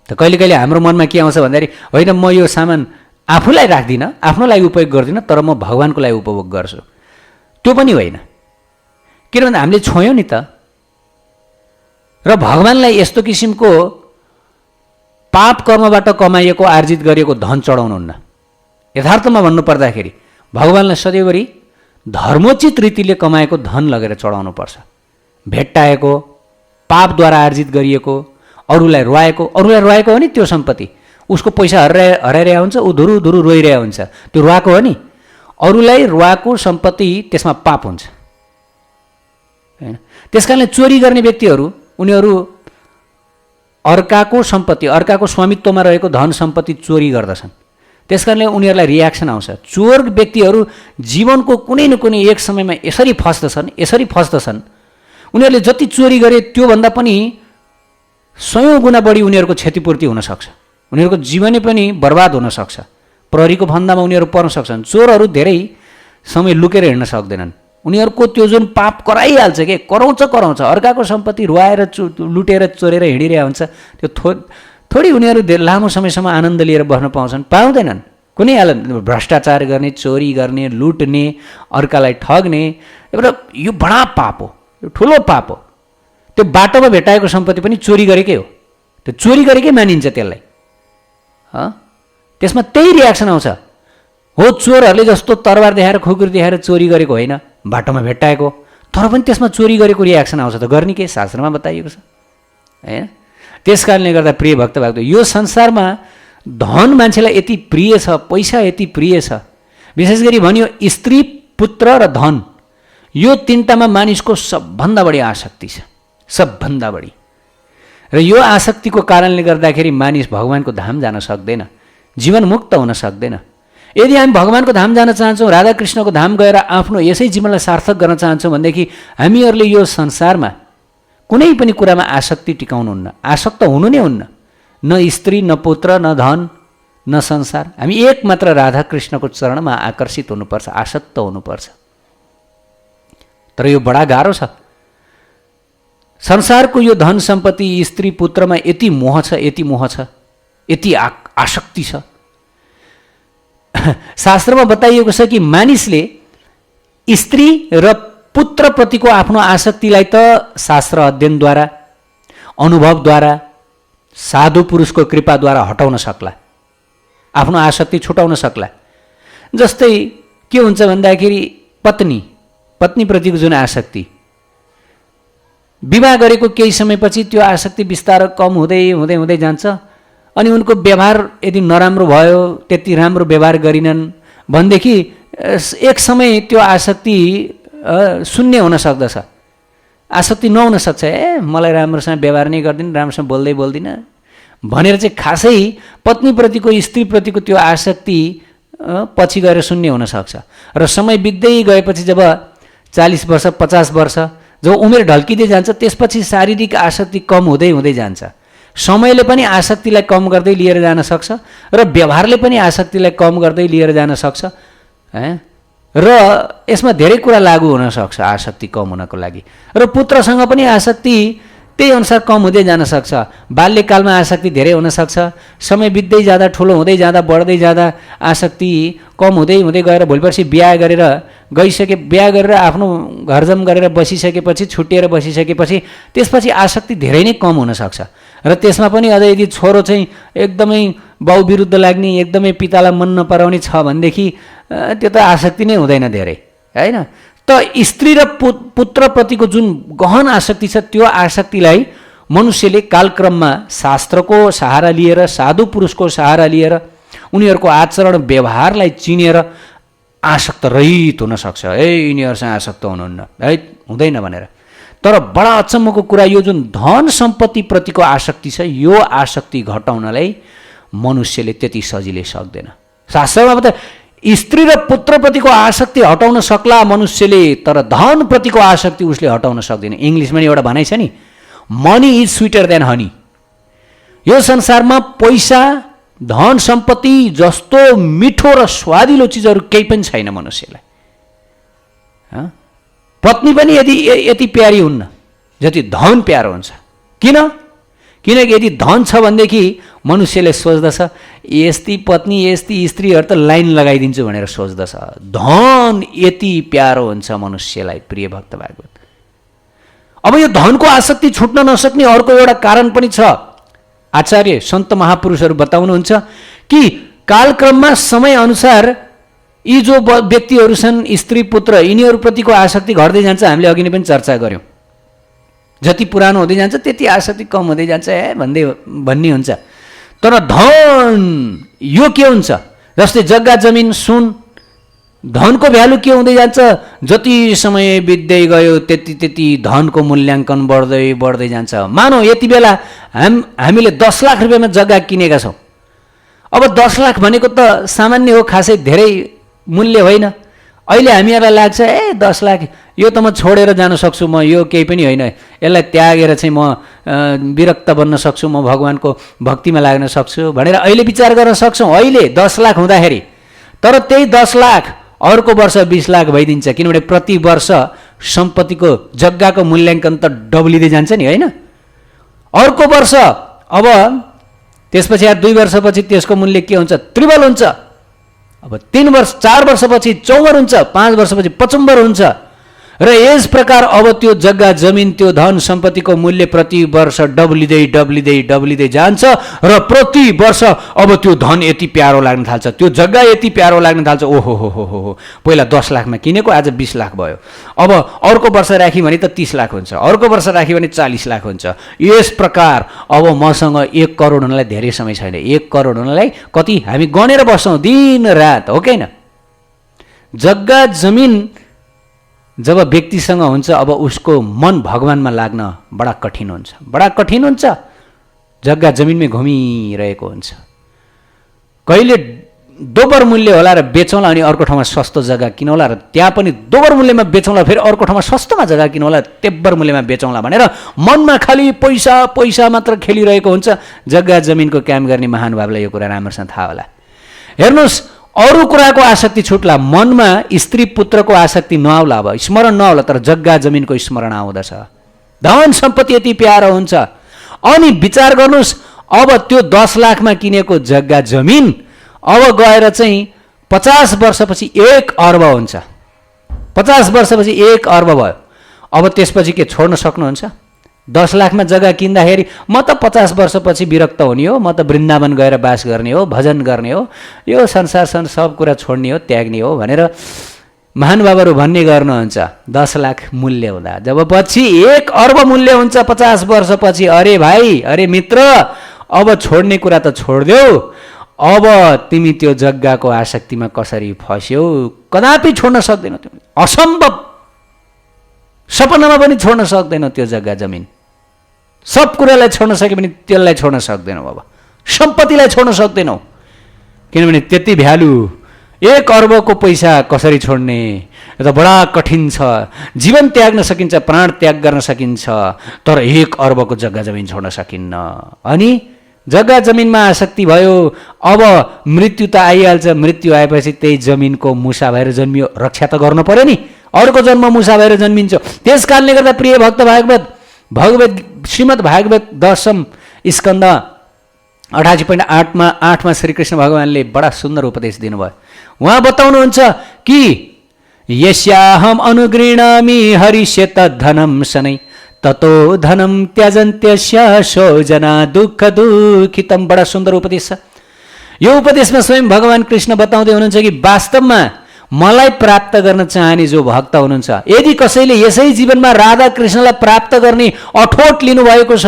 त कहिले कहिले हाम्रो मनमा के आउँछ भन्दाखेरि होइन म यो सामान आफूलाई राख्दिनँ, आफ्नो लागि उपयोग गर्दिनँ, तर म भगवान्को लागि उपभोग गर्छु। त्यो पनि होइन, किनभने हामीले छोयौँ नि त। र भगवान्लाई यस्तो किसिमको पाप कर्मबाट कमाइएको आर्जित गरिएको धन चढाउनुहुन्न। यथार्थमा भन्नुपर्दाखेरि भगवान्लाई सधैँभरि धर्मोचित रीतिले कमाएको धन लगेर चढाउनुपर्छ। भेट्टाएको, पापद्वारा आर्जित गरिएको, अरूलाई रुवाएको हो नि त्यो सम्पत्ति, उसको पैसा हराइरहेको हुन्छ, ऊ धुरु रोइरहेको हुन्छ, त्यो रुवाएको हो नि। अरूलाई रुवाएको सम्पत्ति त्यसमा पाप हुन्छ हैन। त्यसकारणले चोरी गर्ने व्यक्तिहरू उनीहरू अर्काको सम्पत्ति, अर्काको स्वामित्वमा रहेको धन सम्पत्ति चोरी गर्दछन्। त्यसकारणले उनीहरूलाई रियाक्सन आउँछ। चोर व्यक्तिहरू जीवनको कुनै न कुनै एक समयमा यसरी फस्दछन्। उनीहरूले जति चोरी गरे त्योभन्दा पनि 100 गुणा बढी उनीहरूको क्षतिपूर्ति हुनसक्छ, उनीहरूको जीवनै पनि बर्बाद हुनसक्छ, प्रहरीको फन्दामा उनीहरू पर्न सक्छन्। चोरहरू धेरै समय लुकेर हिँड्न सक्दैनन्, उनीहरूको त्यो जुन पाप कराइहाल्छ कि कराउँछ, अर्काको सम्पत्ति रुवाएर लुटेर चोरेर हिँडिरहेको हुन्छ। त्यो थोडी उनीहरू लामो समयसम्म आनन्द लिएर बस्न पाउँदैनन्। कुनै हालत भ्रष्टाचार गर्ने, चोरी गर्ने, लुट्ने, अर्कालाई ठग्ने, एउटा यो बडा पाप हो, यो ठुलो पाप हो। त्यो बाटोमा भेटाएको सम्पत्ति पनि चोरी गरेकै हो, त्यो चोरी गरेकै मानिन्छ त्यसलाई। त्यसमा त्यही रियाक्सन आउँछ। हो चोरहरूले जस्तो तरबार देखाएर खुकुरी देखाएर चोरी गरेको होइन, बाटोमा भेट्टाएको, तर पनि त्यसमा चोरी गरेको रियाक्सन आउँछ। त गर्ने के? शास्त्रमा बताइएको छ हैन। त्यसकारणले गर्दा प्रिय भक्त यो संसारमा धन मान्छेलाई यति प्रिय छ, पैसा यति प्रिय छ, विशेष गरी भनियो स्त्री, पुत्र र धन, यो तीनटामा मानिसको सबभन्दा बढी आसक्ति छ, सबभन्दा बढी। र यो आसक्तिको कारणले गर्दाखेरि मानिस भगवानको धाम जान सक्दैन, जीवन मुक्त हुन सक्दैन। यदि हामी भगवानको धाम जान चाहन्छौँ, राधाकृष्णको धाम गएर आफ्नो यसै जीवनलाई सार्थक गर्न चाहन्छौँ भनेदेखि हामीहरूले यो संसारमा कुनै पनि कुरामा आसक्ति टिकाउनुहुन्न, आसक्त हुनु नै हुन्न, न स्त्री, न पुत्र, न धन, न संसार। हामी एक मात्र राधाकृष्णको चरणमा आकर्षित हुनुपर्छ, आसक्त हुनुपर्छ। तर यो बडा गाह्रो छ। संसारको यो धन सम्पत्ति, स्त्री पुत्रमा यति मोह छ, यति मोह छ, यति आसक्ति छ। शास्त्रमा बताइएको छ कि मानिसले स्त्री र पुत्रप्रतिको आफ्नो आसक्तिलाई त शास्त्र अध्ययनद्वारा, अनुभवद्वारा, साधु पुरुषको कृपाद्वारा हटाउन सक्ला, आफ्नो आसक्ति छुटाउन सक्ला। जस्तै के हुन्छ भन्दाखेरि पत्नीप्रतिको जुन आसक्ति, विवाह गरेको केही समयपछि त्यो आसक्ति बिस्तारै कम हुँदै हुँदै हुँदै जान्छ। अनि उनको व्यवहार यदि नराम्रो भयो, त्यति राम्रो व्यवहार गरिनन् भनेदेखि एक समय त्यो आसक्ति शून्य हुन सक्दछ, आसक्ति नहुन सक्छ। मलाई राम्रोसँग व्यवहार नै गर्दिनँ, राम्रोसँग बोल्दिनँ भनेर चाहिँ खासै पत्नीप्रतिको, स्त्रीप्रतिको त्यो आसक्ति पछि गएर शून्य हुन सक्छ। र समय बित्दै गएपछि जब 40 वर्ष, 50 वर्ष जब उमेर ढल्किँदै जान्छ, त्यसपछि शारीरिक आसक्ति कम हुँदै हुँदै जान्छ। समयले पनि आसक्तिलाई कम गर्दै लिएर जान सक्छ र व्यवहारले पनि आसक्तिलाई कम गर्दै लिएर जान सक्छ। र यसमा धेरै कुरा लागू हुन सक्छ आसक्ति कम हुनको लागि। र पुत्रसँग पनि आसक्ति त्यही अनुसार कम हुँदै जान सक्छ। बाल्यकालमा आसक्ति धेरै हुन सक्छ, समय बित्दै जाँदा, ठुलो हुँदै जाँदा, बढ्दै जाँदा आसक्ति कम हुँदै हुँदै गएर भोलिपर्सि बिहा गरेर आफ्नो घरजम गरेर बसिसकेपछि, छुट्टिएर बसिसकेपछि त्यसपछि आसक्ति धेरै नै कम हुन सक्छ। र त्यसमा पनि अझ यदि छोरो चाहिँ एकदमै बाउ विरुद्ध लाग्ने, एकदमै पितालाई मन नपराउने छ भनेदेखि त्यो त आसक्ति नै हुँदैन धेरै, हैन। त स्त्री र पुत्रप्रतिको जुन गहन आसक्ति छ, त्यो आसक्तिलाई मनुष्यले कालक्रममा शास्त्रको सहारा लिएर, साधु पुरुषको सहारा लिएर, उनीहरूको आचरण व्यवहारलाई चिनेर आसक्त रहित हुन सक्छ। यिनीहरूसँग आसक्त हुनुहुन्न, है, हुँदैन भनेर। तर बडा अचम्मको कुरा, यो जुन धन सम्पत्ति प्रतिको आसक्ति छ, यो आसक्ति घटाउनलाई मनुष्यले त्यति सजिलै सक्दैन। शास्त्रमा त स्त्री र पुत्रप्रतिको आसक्ति हटाउन सक्ला मनुष्यले, तर धन प्रतिको आसक्ति उसले हटाउन सक्दैन। इङ्ग्लिसमा नि एउटा भनाइ छ नि, money is sweeter than honey. यो संसारमा पैसा, धन सम्पत्ति जस्तो मिठो र स्वादिलो चिजहरू केही पनि छैन मनुष्यलाई। पत्नी पनि यति प्यारी हुन्न जति धन प्यारो हुन्छ। किनकि यदि धन छ भनेदेखि मनुष्यले सोच्दछ यस्ती पत्नी, यस्ती स्त्रीहरू त लाइन लगाइदिन्छु भनेर सोच्दछ। धन यति प्यारो हुन्छ मनुष्यलाई। प्रिय भक्त भागवत, अब यो धनको आसक्ति छुट्न नसक्ने अर्को एउटा कारण पनि छ। आचार्य सन्त महापुरुषहरू बताउनुहुन्छ कि कालक्रममा समय अनुसार यी जो व्यक्तिहरू छन्, स्त्री पुत्र, यिनीहरूप्रतिको आसक्ति घट्दै जान्छ। हामीले अघि नै पनि चर्चा गऱ्यौँ। जति पुरानो हुँदै जान्छ त्यति आसक्ति कम हुँदै जान्छ भन्ने हुन्छ। तर धन यो के हुन्छ, जस्तै जग्गा जमिन सुन, धनको भ्यालु के हुँदै जान्छ, जति समय बित्दै गयो त्यति धनको मूल्याङ्कन बढ्दै जान्छ। मानौ यति बेला हामीले 10 लाख रुपियाँमा जग्गा किनेका छौँ। अब 10 लाख भनेको त सामान्य हो, खासै धेरै मूल्य होइन। अहिले हामीहरूलाई लाग्छ 10 लाख यो त म छोडेर जान सक्छु, म यो केही पनि होइन, यसलाई त्यागेर चाहिँ म विरक्त बन्न सक्छु, म भगवानको भक्तिमा लाग्न सक्छु भनेर अहिले विचार गर्न सक्छौँ। अहिले 10 लाख हुँदाखेरि, तर त्यही 10 लाख अर्को वर्ष 20 लाख भइदिन्छ, किनभने प्रति वर्ष सम्पत्तिको जग्गाको मूल्याङ्कन त डबलिँदै जान्छ नि, होइन। अर्को वर्ष अब त्यसपछि 2 वर्षपछि त्यसको मूल्य के हुन्छ, त्रिबल हुन्छ। अब 3 वर्ष 4 वर्षपछि 54 हुन्छ, 5 वर्षपछि 55 हुन्छ। र यस प्रकार अब त्यो जग्गा जमिन त्यो धन सम्पत्तिको मूल्य प्रति वर्ष डब्लिँदै जान्छ र प्रति वर्ष अब त्यो धन यति प्यारो लाग्न थाल्छ, त्यो जग्गा यति प्यारो लाग्न थाल्छ। ओहो हो हो हो, पहिला 10 लाखमा किनेको आज 20 लाख भयो, अब अर्को वर्ष राख्यो भने त 30 लाख हुन्छ, अर्को वर्ष राख्यो भने 40 लाख हुन्छ। यस प्रकार अब मसँग 1 करोड हुनलाई धेरै समय छैन। 1 करोड हुनलाई कति हामी गनेर बस्छौँ दिन रात, हो कि हैन? जग्गा जमिन जब व्यक्तिसँग हुन्छ अब उसको मन भगवानमा लाग्न बडा कठिन हुन्छ, बडा कठिन हुन्छ। जग्गा जमिनमै घुमिरहेको हुन्छ। कहिले दोबर मूल्य होला र बेचौँला अनि अर्को ठाउँमा सस्तो जग्गा किनौला र त्यहाँ पनि दोबर मूल्यमा बेचौँला, फेरि अर्को ठाउँमा सस्तोमा जग्गा किनौला, तेब्बर मूल्यमा बेचौँला भनेर मनमा खालि पैसा पैसा मात्र खेलिरहेको हुन्छ। जग्गा जमिनको काम गर्ने महानुभावलाई यो कुरा राम्रोसँग थाहा होला। हेर्नुहोस्, अरू कुराको आसक्ति छुट्ला, मनमा स्त्री पुत्रको आसक्ति नआउला, अब स्मरण नआउला, तर जग्गा जमिनको स्मरण आउँदछ। धन सम्पत्ति यति प्यारो हुन्छ। अनि विचार गर्नुहोस्, अब त्यो 10 लाखमा किनेको जग्गा जमिन अब गएर चाहिँ 50 वर्षपछि 1 अर्ब हुन्छ। 50 वर्षपछि 1 अर्ब भयो। अब त्यसपछि के छोड्न सक्नुहुन्छ? 10 लाखमा जग्गा किन्दाखेरि म त 50 वर्षपछि विरक्त हुने हो, म त वृन्दावन गएर बास गर्ने हो, भजन गर्ने हो, यो संसार सब कुरा छोड्ने हो, त्याग्ने हो भनेर महानुभावहरू भन्ने गर्नुहुन्छ। 10 लाख मूल्य हुँदा जब पछि 1 अर्ब मूल्य हुन्छ 50 वर्षपछि, अरे भाइ, अरे मित्र, अब छोड्ने कुरा त छोडिदेऊ, अब तिमी त्यो जग्गाको आसक्तिमा कसरी फस्यौ, कदापि छोड्न सक्दैनौ तिमी, असम्भव, सपनामा पनि छोड्न सक्दैनौ त्यो जग्गा जमिन। सब कुरालाई छोड्न सक्यो भने त्यसलाई छोड्न सक्दैनौ, अब सम्पत्तिलाई छोड्न सक्दैनौ, किनभने त्यति भ्यालु 1 अर्बको पैसा कसरी छोड्ने, यो त बडा कठिन छ। जीवन त्याग्न सकिन्छ, प्राण त्याग गर्न सकिन्छ, तर 1 अर्बको जग्गा जमिन छोड्न सकिन्न। अनि जग्गा जमिनमा आसक्ति भयो, अब मृत्यु त आइहाल्छ, मृत्यु आएपछि त्यही जमिनको मुसा भएर जन्मियो, रक्षा त गर्नु पर्यो नि, अर्को जन्म मुसा भएर जन्मिन्छ। त्यस कारणले गर्दा प्रिय भक्त भागवत श्रीमद् भागवत 10 स्कन्द 88.8मा श्रीकृष्ण भगवानले बडा सुन्दर उपदेश दिनुभयो। उहाँ बताउनुहुन्छ कि यस्याहम अनुगृह्णामि हरिष्य तद्धनम शनै ततो धनम त्यजन्त्यस्य सौजना दुःख दुःखितम। बडा सुन्दर उपदेश छ। यो उपदेशमा स्वयं भगवान कृष्ण बताउँदै हुनुहुन्छ कि वास्तवमा मलाई प्राप्त गर्न चाहने जो भक्त हुनुहुन्छ, यदि कसैले यसै जीवनमा राधा कृष्णलाई प्राप्त गर्ने अठोट लिनुभएको छ,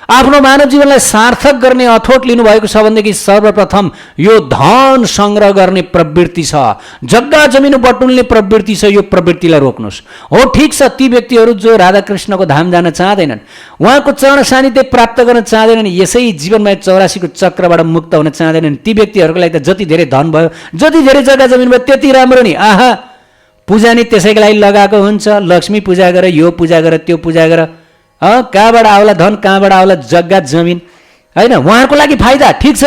आफ्नो मानव जीवनलाई सार्थक गर्ने अठोट लिनुभएको छ भनेदेखि सर्वप्रथम यो धन संग्रह गर्ने प्रवृत्ति छ, जग्गा जमिन बटुल्ने प्रवृत्ति छ, यो प्रवृत्तिलाई रोक्नुहोस्। हो ठिक छ, ती व्यक्तिहरू जो राधाकृष्णको धाम जान चाहँदैनन्, उहाँको चरण सानिध्य प्राप्त गर्न चाहँदैनन्, यसै जीवनमा 84को चक्रबाट मुक्त हुन चाहँदैनन्, ती व्यक्तिहरूको लागि त जति धेरै धन भयो, जति धेरै जग्गा जमिन भयो त्यति राम्रो नि। आहा, पूजा नि त्यसैको लागि लगाएको हुन्छ, लक्ष्मी पूजा गर, यो पूजा गर, त्यो पूजा गर, कहाँबाट आउला धन, कहाँबाट आउला जग्गा जमिन, होइन? उहाँहरूको लागि फाइदा, ठिक छ,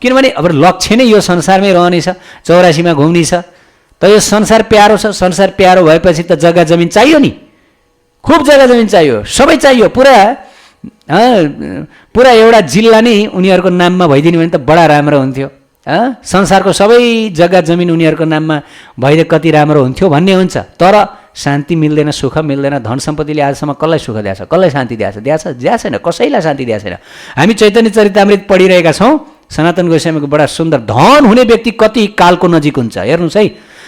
किनभने अब लक्ष्य नै यो संसारमै रहनेछ, 84मा घुम्ने छ, त यो संसार प्यारो छ। संसार प्यारो भएपछि त जग्गा जमिन चाहियो नि, खुब जग्गा जमिन चाहियो, सबै चाहियो, पुरा एउटा जिल्ला नै उनीहरूको नाममा भइदिने भने त बडा राम्रो हुन्थ्यो। संसारको सबै जग्गा जमिन उनीहरूको नाममा भइदिए कति राम्रो हुन्थ्यो भन्ने हुन्छ। तर शान्ति मिल्दैन, सुख मिल्दैन। धन सम्पत्तिले आजसम्म कसलाई सुख दिएछ, कसलाई शान्ति दिएछ? दिएको छैन, कसैलाई शान्ति दिएको छैन। हामी चैतन्य चरितामृत पढिरहेका छौँ, सनातन गोस्वामीको बडा सुन्दर। धन हुने व्यक्ति कति कालको नजिक हुन्छ, हेर्नुहोस् है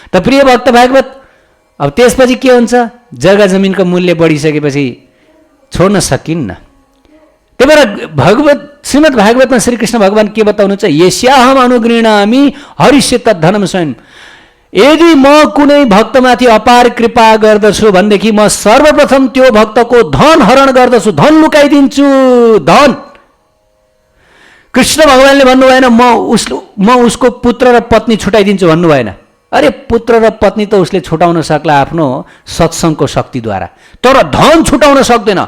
त प्रिय भक्त भागवत। अब त्यसपछि के हुन्छ? जग्गा जमिनको मूल्य बढिसकेपछि छोड्न सकिन्न। त्यही भएर श्रीमद् भागवतमा श्रीकृष्ण भगवान के बताउनुहुन्छ? यस्याहम अनुगृह्णामि हरिष्य तद्धनम स्वयं। यदि म कुनै भक्तमाथि अपार कृपा गर्दछु भनेदेखि म सर्वप्रथम त्यो भक्तको धन हरण गर्दछु, धन लुकाइदिन्छु। धन कृष्ण भगवानले भन्नु भएन म उसको पुत्र र पत्नी छुटाइदिन्छु भन्नु भएन। अरे पुत्र र पत्नी त उसले छुटाउन सक्ला आफ्नो सत्सङ्गको शक्तिद्वारा, तर धन छुटाउन सक्दैन।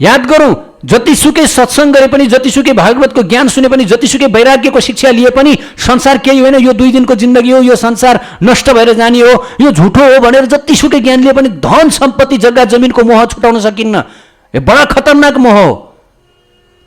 याद गरौँ, जतिसुकै सत्सङ्ग गरे पनि, जतिसुकै भागवतको ज्ञान सुने पनि, जतिसुकै वैराग्यको शिक्षा लिए पनि संसार केही होइन, यो 2 दिनको जिन्दगी हो, यो संसार नष्ट भएर जाने हो, यो झुठो हो भनेर जतिसुकै ज्ञान लिए पनि धन सम्पत्ति जग्गा जमिनको मोह छुटाउन सकिन्न। यो बडा खतरनाक मोह हो।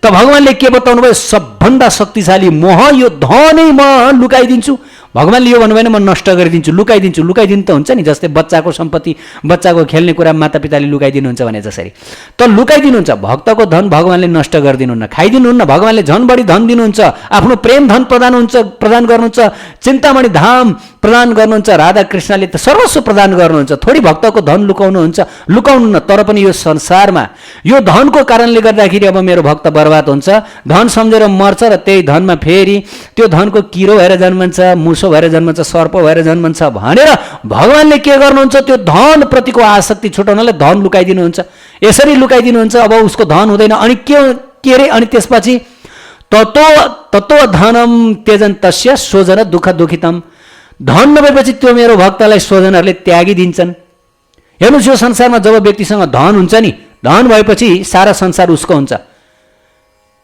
त भगवानले के बताउनु भयो? सबभन्दा शक्तिशाली मोह यो धनै म लुकाइदिन्छु, भगवान्ले यो भन्नु भएन म नष्ट गरिदिन्छु, लुकाइदिन्छु। लुकाइदिनु त हुन्छ नि, जस्तै बच्चाको सम्पत्ति, बच्चाको खेल्ने कुरा मातापिताले लुकाइदिनुहुन्छ भने जसरी त लुकाइदिनुहुन्छ। भक्तको धन भगवान्ले नष्ट गरिदिनुहुन्न, खाइदिनुहुन्न। भगवान्ले झन् बढी धन दिनुहुन्छ, आफ्नो प्रेम धन प्रदान गर्नुहुन्छ, चिन्तामणि धाम प्रदान गर्नुहुन्छ। राधा कृष्णले त सर्वस्व प्रदान गर्नुहुन्छ। थोडी भक्तको धन लुकाउनुहुन्छ, लुकाउनुहुन्न। तर पनि यो संसारमा यो धनको कारणले गर्दाखेरि अब मेरो भक्त बर्बाद हुन्छ, धन सम्झेर मर्छ र त्यही धनमा फेरि त्यो धनको किरो भएर जन्मन्छ, मुसो भएर जन्मन्छ, सर्प भएर जन्मन्छ भनेर भगवान्ले के गर्नुहुन्छ, त्यो धन प्रतिको आसक्ति छुटाउनलाई धन लुकाइदिनुहुन्छ। यसरी लुकाइदिनुहुन्छ। अब उसको धन हुँदैन। अनि के रे? अनि त्यसपछि तत्त्व धनम त्यजन तस्य स्वजन दुःख दुखितम। धन नभएपछि त्यो मेरो भक्तलाई स्वजनहरूले त्यागिदिन्छन्। हेर्नुहोस्, यो संसारमा जब व्यक्तिसँग धन हुन्छ नि, धन भएपछि सारा संसार उसको हुन्छ।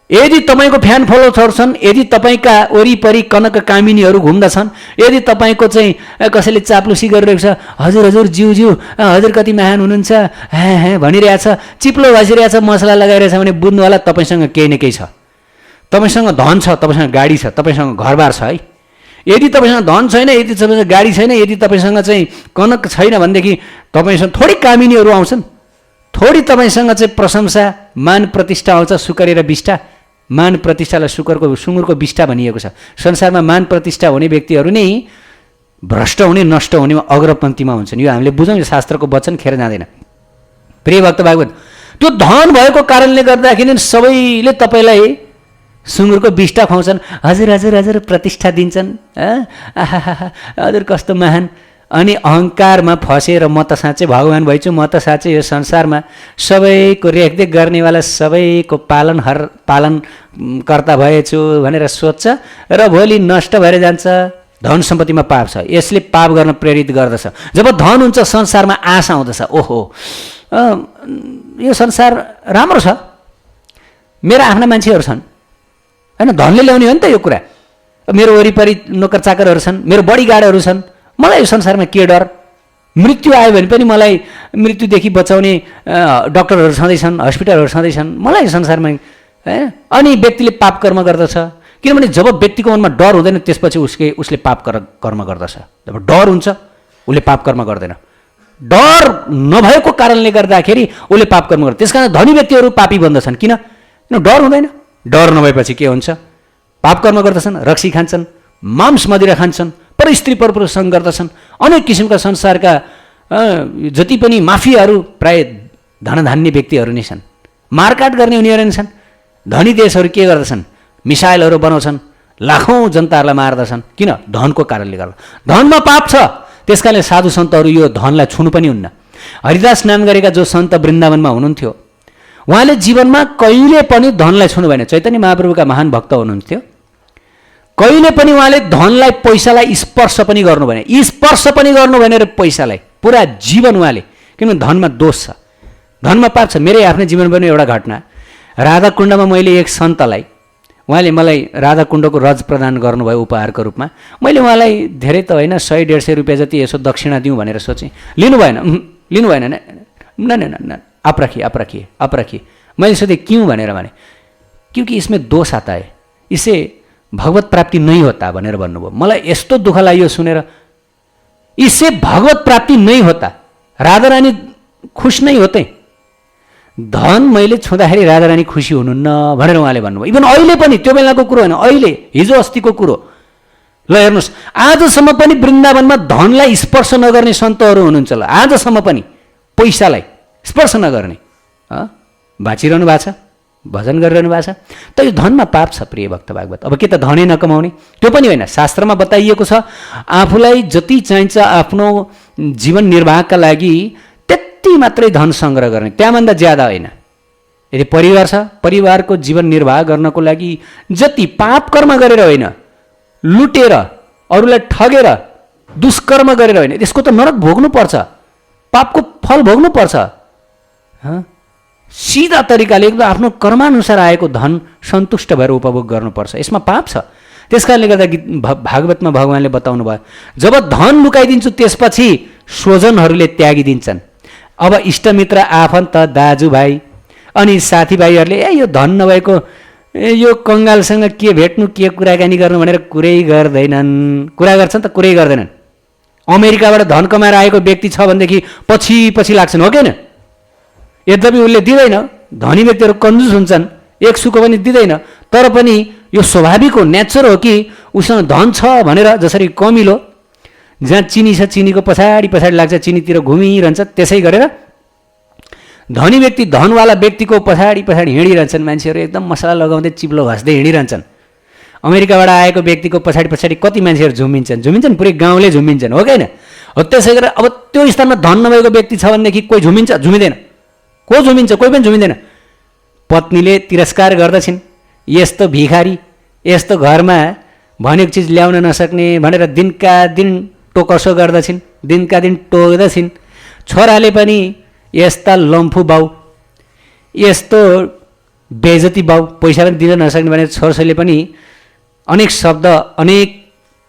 यदि तपाईँको फ्यान फलोवर्सहरू छन्, यदि तपाईँका वरिपरि कनक कामिनीहरू घुम्दछन्, यदि तपाईँको चाहिँ कसैले चाप्लुसी गरिरहेको छ, हजुर हजुर ज्यू ज्यू हजुर कति महान हुनुहुन्छ हाँ भनिरहेछ, चिप्लो भाँसिरहेछ, मसला लगाइरहेछ भने बुझ्नु होला तपाईँसँग केही न केही छ। तपाईँसँग धन छ, तपाईँसँग गाडी छ, तपाईँसँग घरबार छ है। यदि तपाईँसँग धन छैन, यदि तपाईँसँग गाडी छैन, यदि तपाईँसँग चाहिँ कनक छैन भनेदेखि तपाईँसँग थोडी कामिनीहरू आउँछन्, थोडी तपाईँसँग चाहिँ प्रशंसा मान प्रतिष्ठा आउँछ। सुकर र बिष्टा, मान प्रतिष्ठालाई सुँगुरको बिष्टा भनिएको छ। संसारमा मान प्रतिष्ठा हुने व्यक्तिहरू नै भ्रष्ट हुने, नष्ट हुनेमा अग्रपन्थीमा हुन्छन्। यो हामीले बुझौँ, यो शास्त्रको वचन खेर जाँदैन। प्रिय भक्त भागवत, त्यो धन भएको कारणले गर्दाखेरि सबैले तपाईँलाई सुँगुरको बिष्टा खुवाउँछन्, हजुर हजुर हजुर प्रतिष्ठा दिन्छन्, हजुर कस्तो महान। अनि अहङ्कारमा फसेर म त साँच्चै भगवान् भइछु, म त साँच्चै यो संसारमा सबैको रेखदेख गर्नेवाला, सबैको पालनकर्ता भएछु भनेर सोध्छ र भोलि नष्ट भएर जान्छ। धन सम्पत्तिमा पाप छ, यसले पाप गर्न प्रेरित गर्दछ। जब धन हुन्छ संसारमा आशा आउँदछ, ओहो यो संसार राम्रो छ, मेरा आफ्ना मान्छेहरू छन् होइन, धनले ल्याउने हो नि त यो कुरा। मेरो वरिपरि नोकर चाकरहरू छन्, मेरो बडीगार्डहरू छन्, मलाई यो संसारमा के डर? मृत्यु आयो भने पनि मलाई मृत्युदेखि बचाउने डक्टरहरू छँदैछन्, हस्पिटलहरू छँदैछन्, मलाई यो संसारमा होइन। अनि व्यक्तिले पाप कर्म गर्दछ, किनभने जब व्यक्तिको मनमा डर हुँदैन त्यसपछि उसले पाप कर्म गर्दछ। जब डर हुन्छ उसले पाप कर्म गर्दैन। डर नभएको कारणले गर्दाखेरि उसले पाप कर्म गर्छ। त्यस कारण धनी व्यक्तिहरू पापी बन्दछन्। किन? डर हुँदैन। डर नभएपछि के हुन्छ? पाप कर्म गर्दछन्, रक्सी खान्छन्, मांस मदिरा खान्छन्, पर स्त्री परपुरुषसँग गर्दछन्। अनेक किसिमका संसारका जति पनि माफियाहरू प्राय धनधान्य व्यक्तिहरू नै छन्, मारकाट गर्ने उनीहरू नै छन्। धनी देशहरू के गर्दछन्? मिसाइलहरू बनाउँछन्, लाखौँ जनताहरूलाई मार्दछन्। किन? धनको कारणले गर्दा। धनमा पाप छ, त्यस कारणले साधु सन्तहरू यो धनलाई छुनु पनि हुन्न। हरिदास नाम गरेका जो सन्त वृन्दावनमा हुनुहुन्थ्यो, उहाँले जीवनमा कहिले पनि धनलाई छुनु भएन। चैतन्य महाप्रभुका महान भक्त हुनुहुन्थ्यो, कहिले पनि उहाँले धनलाई, पैसालाई स्पर्श पनि गर्नु भएन। स्पर्श पनि गर्नु भएन र पैसालाई, पुरा जीवन उहाँले। किनभने धनमा दोष छ, धनमा पाप छ। मेरै आफ्नै जीवन पनि एउटा घटना, राधाकुण्डमा मैले एक सन्तलाई, उहाँले मलाई राधाकुण्डको रज प्रदान गर्नुभयो उपहारको रूपमा। मैले उहाँलाई धेरै त होइन 100-150 रुपियाँ जति यसो दक्षिणा दिउँ भनेर सोचेँ। लिनु भएन, लिनु भएन, न आप रखिए। मैले सोधेँ क्यों भनेर भने, क्योंकि इसमें दोष आता है, इसे भगवत प्राप्ति नहीं होता भनेर भन्नुभयो। मलाई यस्तो दुःख लाग्यो सुनेर। इससे भगवत प्राप्ति नहीं होता, राधा रानी खुश नहीं होते। धन मैले छुँदाखेरि राधा रानी खुसी हुनुहुन्न भनेर उहाँले भन्नुभयो। इभन अहिले पनि, त्यो बेलाको कुरो होइन, अहिले हिजो अस्तिको कुरो। ल हेर्नुहोस्, आजसम्म पनि वृन्दावनमा धनलाई स्पर्श नगर्ने सन्तहरू हुनुहुन्छ। ल आजसम्म पनि पैसालाई स्पर्श नगर्ने बाँचिरहनु भएको छ, भजन गरिरहनु भएको छ। त यो धनमा पाप छ प्रिय भक्त भागवत। अब के त धनै नकमाउने? त्यो पनि होइन। शास्त्रमा बताइएको छ आफूलाई जति चाहिन्छ आफ्नो जीवन निर्वाहका लागि त्यति मात्रै धन सङ्ग्रह गर्ने, त्यहाँभन्दा ज्यादा होइन। यदि परिवार छ, परिवारको जीवन निर्वाह गर्नको लागि जति पाप कर्म गरेर होइन, लुटेर, अरूलाई ठगेर, दुष्कर्म गरेर होइन, त्यसको त नरक भोग्नुपर्छ, पापको फल भोग्नुपर्छ। सिधा तरिकाले एकदम आफ्नो कर्मानुसार आएको धन सन्तुष्ट भएर उपभोग गर्नुपर्छ। यसमा पाप छ। त्यस कारणले गर्दा भागवतमा भगवान्ले बताउनु भयो, जब धन लुकाइदिन्छु त्यसपछि स्वजनहरूले त्यागिदिन्छन्। अब इष्टमित्र, आफन्त, दाजुभाइ अनि साथीभाइहरूले यो धन नभएको यो कङ्गालसँग के भेट्नु के कुराकानी गर्नु भनेर कुरै गर्दैनन्। कुरा गर्छन् त कुरै गर्दैनन्। अमेरिकाबाट धन कमाएर आएको व्यक्ति छ भनेदेखि पछि पछि लाग्छन्, हो कि होइन? यद्यपि उसले दिँदैन, धनी व्यक्तिहरू कन्जुस हुन्छन्, एक सुको पनि दिँदैन, तर पनि यो स्वाभाविक हो, नेचर हो कि उसँग धन छ भनेर। जसरी कमिलो जहाँ चिनी छ चिनीको पछाडि पछाडि लाग्छ, चिनीतिर घुमिरहन्छ, त्यसै गरेर धनी व्यक्ति धनवाला व्यक्तिको पछाडि पछाडि हिँडिरहन्छन्। मान्छेहरू एकदम मसला लगाउँदै चिप्लो घस्दै हिँडिरहन्छन्। अमेरिकाबाट आएको व्यक्तिको पछाडि पछाडि कति मान्छेहरू झुमिन्छन्, पुरै गाउँले झुमिन्छन्, हो कि होइन? हो त्यसै गरेर अब त्यो स्थानमा धन नभएको व्यक्ति छ भनेदेखि कोही झुमिँदैन? को झुमिन्छ? कोही पनि झुमिँदैन। पत्नीले तिरस्कार गर्दछिन्, यस्तो भिखारी, यस्तो घरमा भनेको चिज ल्याउन नसक्ने भनेर दिनका दिन टोकसो गर्दछिन्, दिनका दिन टोक्दछिन्। छोराले पनि यस्ता लम्फू बाउ, यस्तो बेइज्जती बाउ, पैसा पनि दिन नसक्ने भनेर छोरछोरीले पनि अनेक शब्द, अनेक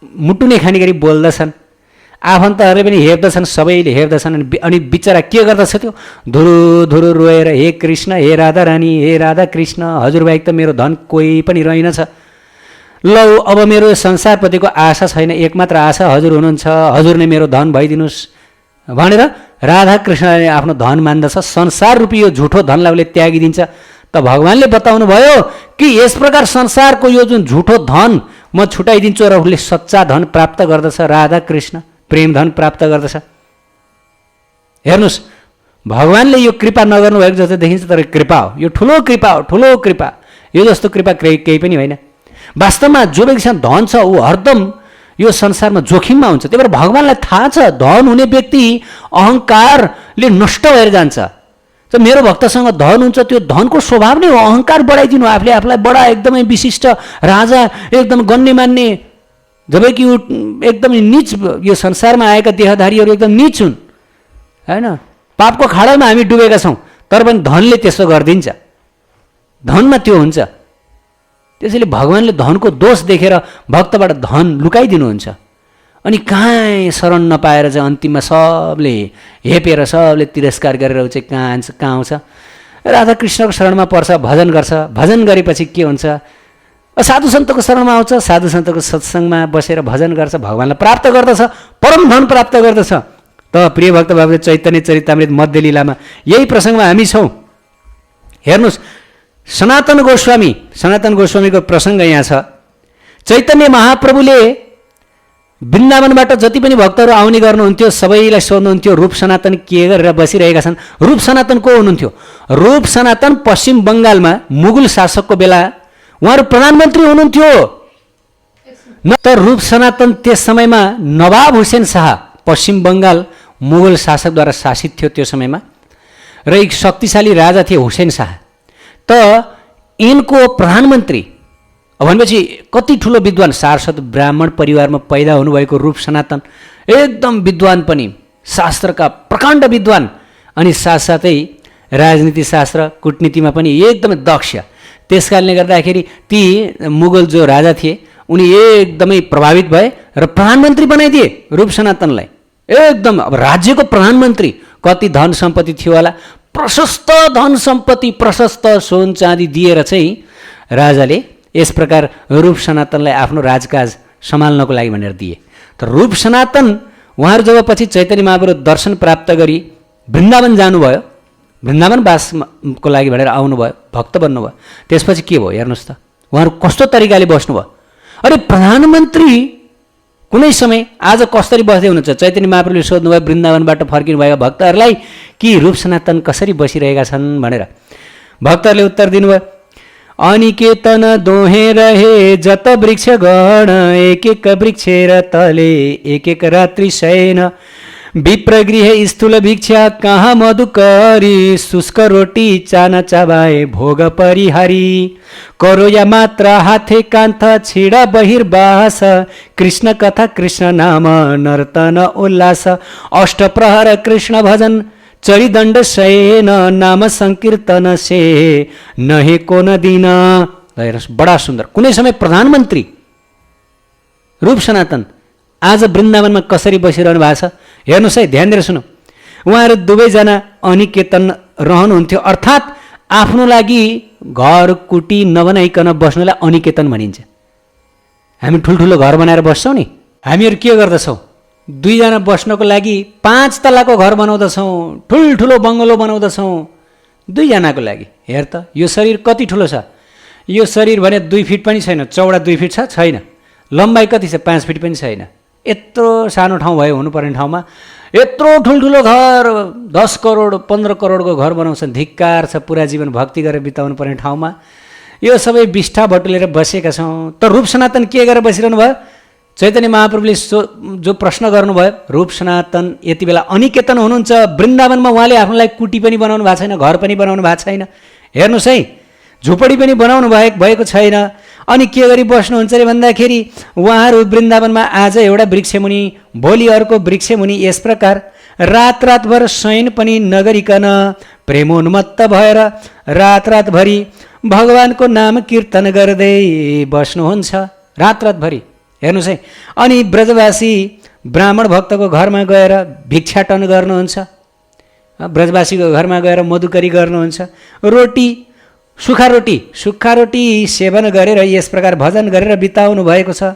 मुटुने खाने गरी बोल्दछन्। आफन्तहरूले पनि हेप्दछन्, सबैले हेप्दछन्। अनि बिचरा के गर्दछ त्यो? धुरु धुरु रोएर, हे कृष्ण, हे राधा रानी, हे राधा कृष्ण, हजुरबाहेक त मेरो धन कोही पनि रहेनछ। लौ अब मेरो संसारप्रतिको आशा छैन, एकमात्र आशा हजुर हुनुहुन्छ, हजुर नै मेरो धन भइदिनुहोस् भनेर राधा कृष्णले आफ्नो धन मान्दछ। संसार रूपी यो झुठो धनलाई उसले त्यागिदिन्छ। त भगवान्ले बताउनु भयो कि यस प्रकार संसारको यो जुन झुठो धन म छुटाइदिन्छु र उसले सच्चा धन प्राप्त गर्दछ, राधा कृष्ण प्रेम धन प्राप्त गर्दछ। हेर्नुहोस्, भगवान्ले यो कृपा नगर्नु भएको जस्तो देखिन्छ, तर कृपा हो, यो ठुलो कृपा हो, ठुलो कृपा। यो जस्तो कृपा केही पनि होइन। वास्तवमा जो व्यक्तिसँग धन छ ऊ हरदम यो संसारमा जोखिममा हुन्छ। त्यही भएर भगवान्लाई थाहा छ धन हुने व्यक्ति अहङ्कारले नष्ट भएर जान्छ। त मेरो भक्तसँग धन हुन्छ, त्यो धनको स्वभाव नै हो अहङ्कार बढाइदिनु, आफूले आफूलाई बडा एकदमै विशिष्ट राजा, एकदम गण्यमान्य, जबकि ऊ एकदमै नीच। यो संसारमा आएका देहधारीहरू एकदम नीच हुन्, होइन? पापको खाडलमा हामी डुबेका छौँ, तर पनि धनले त्यसो गरिदिन्छ, धनमा त्यो हुन्छ। त्यसैले भगवान्ले धनको दोष देखेर भक्तबाट धन लुकाइदिनुहुन्छ। अनि कहाँ शरण नपाएर चाहिँ अन्तिममा सबले हेपेर, सबले तिरस्कार गरेर चाहिँ कहाँ आउँछ? राधाकृष्णको शरणमा पर्छ, भजन गर्छ। भजन गरेपछि के हुन्छ? साधु सन्तको शरणमा आउँछ, साधु सन्तको सत्सङ्गमा बसेर भजन गर्छ, भगवान्लाई प्राप्त गर्दछ, परम धन प्राप्त गर्दछ। त प्रिय भक्त बाबुले चैतन्य चरितामृत मध्य लीलामा यही प्रसङ्गमा हामी छौँ। हेर्नुहोस्, सनातन गोस्वामीको प्रसङ्ग यहाँ छ। चैतन्य महाप्रभुले वृन्दावनबाट जति पनि भक्तहरू आउने गर्नुहुन्थ्यो सबैलाई सोध्नुहुन्थ्यो रूप सनातन के गरेर बसिरहेका छन्। रूप सनातन को हुनुहुन्थ्यो? रूप सनातन पश्चिम बङ्गालमा मुगल शासकको बेला उहाँहरू प्रधानमन्त्री हुनुहुन्थ्यो। न त रूप सनातन त्यस समयमा नवाब हुसेन शाह, पश्चिम बङ्गाल मुगल शासकद्वारा शासित थियो त्यो समयमा, र एक शक्तिशाली राजा थिए हुसेन शाह। त यिनको प्रधानमन्त्री भनेपछि कति ठुलो विद्वान, सारस्वत ब्राह्मण परिवारमा पैदा हुनुभएको रूप सनातन एकदम विद्वान पनि, शास्त्रका प्रकाण्ड विद्वान, अनि साथसाथै राजनीति शास्त्र कूटनीतिमा पनि एकदमै दक्ष। त्यस कारणले गर्दाखेरि ती मुगल जो राजा थिए उनी एकदमै प्रभावित भए र प्रधानमन्त्री बनाइदिए रूप सनातनलाई। एकदम अब राज्यको प्रधानमन्त्री। कति धन सम्पत्ति थियो होला, प्रशस्त धन सम्पत्ति, प्रशस्त सोन चाँदी दिएर चाहिँ राजाले यस प्रकार रूप सनातनलाई आफ्नो राजकाज सम्हाल्नको लागि भनेर दिए। त रूप सनातन उहाँहरू जब पछि चैतन्य महाप्रभु दर्शन प्राप्त गरी वृन्दावन जानुभयो, वृन्दावन वासको लागि भनेर आउनुभयो, भक्त बन्नुभयो, त्यसपछि के भयो हेर्नुहोस् त, उहाँहरू कस्तो तरिकाले बस्नुभयो। अरे प्रधानमन्त्री कुनै समय आज कसरी बस्दै हुनुहुन्छ? चैतन्य महाप्रभुले सोध्नुभयो वृन्दावनबाट फर्किनुभएका भक्तहरूलाई कि रूप सनातन कसरी बसिरहेका छन् भनेर। भक्तहरूले उत्तर दिनुभयो, अनिकेतन दोहे रहे जत वृक्ष गण, एक एक वृक्षेर तले एक एक रात्रि शयन, विप्रगृह स्थूल भिक्षा कहाँ मधुकरी, शुष्क रोटी चाना चाबाए भोग परिहारी, करो या मात्र हाथे कान्थ छिडा बहिर्वास, कृष्ण कथा कृष्ण नाम नर्तन उल्लास, अष्टप्रहर कृष्ण भजन चरिदण्ड शयन, नाम संकीर्तन से नहे को न दिन। बडा सुन्दर। कुनै समय प्रधानमन्त्री रूप सनातन आज वृन्दावनमा कसरी बसिरहनु भएको छ हेर्नुहोस् है, ध्यान दिएर सुनौ। उहाँहरू दुवैजना अनिकेतन रहनुहुन्थ्यो, अर्थात् आफ्नो लागि घर कुटी नबनाइकन बस्नुलाई अनिकेतन भनिन्छ। हामी ठुल्ठुलो घर बनाएर बस्छौँ नि, हामीहरू के गर्दछौँ? 2 जना बस्नको लागि 5 तलाको घर बनाउँदछौँ, ठुल्ठुलो बङ्गलो बनाउँदछौँ 2 जनाको लागि। हेर त यो शरीर कति ठुलो छ। यो शरीर भने 2 फिट पनि छैन, चौडा 2 फिट छ छैन, लम्बाइ कति छ 5 फिट पनि छैन। यत्रो सानो ठाउँ भयो हुनुपर्ने ठाउँमा यत्रो ठुल्ठुलो घर 10 करोड 15 करोडको घर बनाउँछन्। धिक्कार छ, पुरा जीवन भक्ति गरेर बिताउनु पर्ने ठाउँमा यो सबै बिष्ठा बटुलेर बसेका छौँ। त रूप सनातन के गरेर बसिरहनु भयो? चैतन्य महाप्रभुले जो प्रश्न गर्नुभयो, रूप सनातन यति बेला अनिकेतन हुनुहुन्छ। वृन्दावनमा उहाँले आफ्नोलाई कुटी पनि बनाउनु भएको छैन, घर पनि बनाउनु भएको छैन, हेर्नुहोस् है, झुपडी पनि बनाउनु भएको छैन। अनि के गरी बस्नुहुन्छ अरे भन्दाखेरि उहाँहरू वृन्दावनमा आज एउटा वृक्षमुनि, भोलि अर्को वृक्षमुनि, यस प्रकार रात रातभर शयन पनि नगरिकन प्रेमोन्मत्त भएर रात रातभरि भगवानको नाम कीर्तन गर्दै बस्नुहुन्छ रात रातभरि। हेर्नुहोस् है, अनि ब्रजवासी ब्राह्मण भक्तको घरमा गएर भिक्षाटन गर्नुहुन्छ, ब्रजवासीको घरमा गएर मधुकरी गर्नुहुन्छ, सुखा रोटी सेवन गरेर यस प्रकार भजन गरेर बिताउनु भएको छ।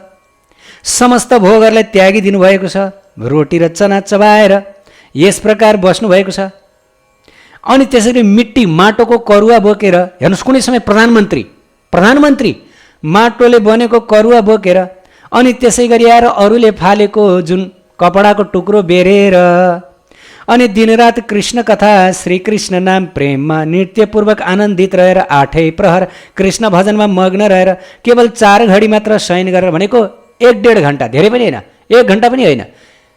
समस्त भोगहरूलाई त्यागिदिनु भएको छ, रोटी र चना चबाएर यस प्रकार बस्नु भएको छ। अनि त्यसरी मिट्टी माटोको करुवा बोकेर, हेर्नुहोस् कुनै समय प्रधानमन्त्री माटोले बनेको करुवा बोकेर, अनि त्यसै गरी आएर अरूले फालेको जुन कपडाको टुक्रो बेरेर, अनि दिनरात कृष्ण कथा श्रीकृष्ण नाम प्रेममा नृत्यपूर्वक आनन्दित रहेर 8 प्रहर कृष्ण भजनमा मग्न रहेर केवल 4 घडी मात्र शयन गरेर, भनेको 1-1.5 घन्टा, धेरै पनि होइन, 1 घन्टा पनि होइन,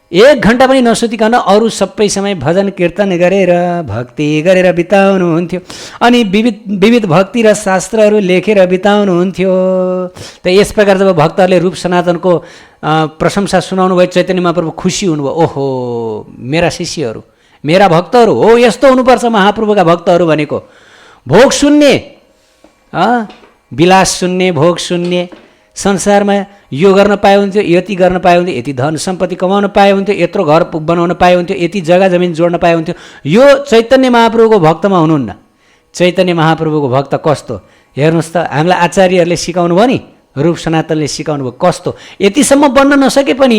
1 घन्टा पनि नसुतिकन अरू सबै समय भजन कीर्तन गरेर भक्ति गरेर बिताउनुहुन्थ्यो। अनि विविध भक्ति र शास्त्रहरू लेखेर बिताउनुहुन्थ्यो। त यस प्रकार जब भक्तहरूले रूप सनातनको प्रशंसा सुनाउनु भयो, चैतन्य महाप्रभु खुसी हुनुभयो। ओहो, मेरा शिष्यहरू, मेरा भक्तहरू हो, यस्तो हुनुपर्छ महाप्रभुका भक्तहरू भनेको। भोग शून्य, विलास शून्य, भोग शून्य, संसारमा यो गर्न पाए हुन्थ्यो, यति गर्न पाए हुन्थ्यो, यति धन सम्पत्ति कमाउन पाए हुन्थ्यो, यत्रो घर बनाउन पाए हुन्थ्यो, यति जग्गा जमिन जोड्न पाए हुन्थ्यो। यो चैतन्य महाप्रभुको भक्तमा हुनुहुन्न। चैतन्य महाप्रभुको भक्त कस्तो, हेर्नुहोस् त, हामीलाई आचार्यहरूले सिकाउनु भयो नि, रूप सनातनले सिकाउनु भयो कस्तो। यतिसम्म बन्न नसके पनि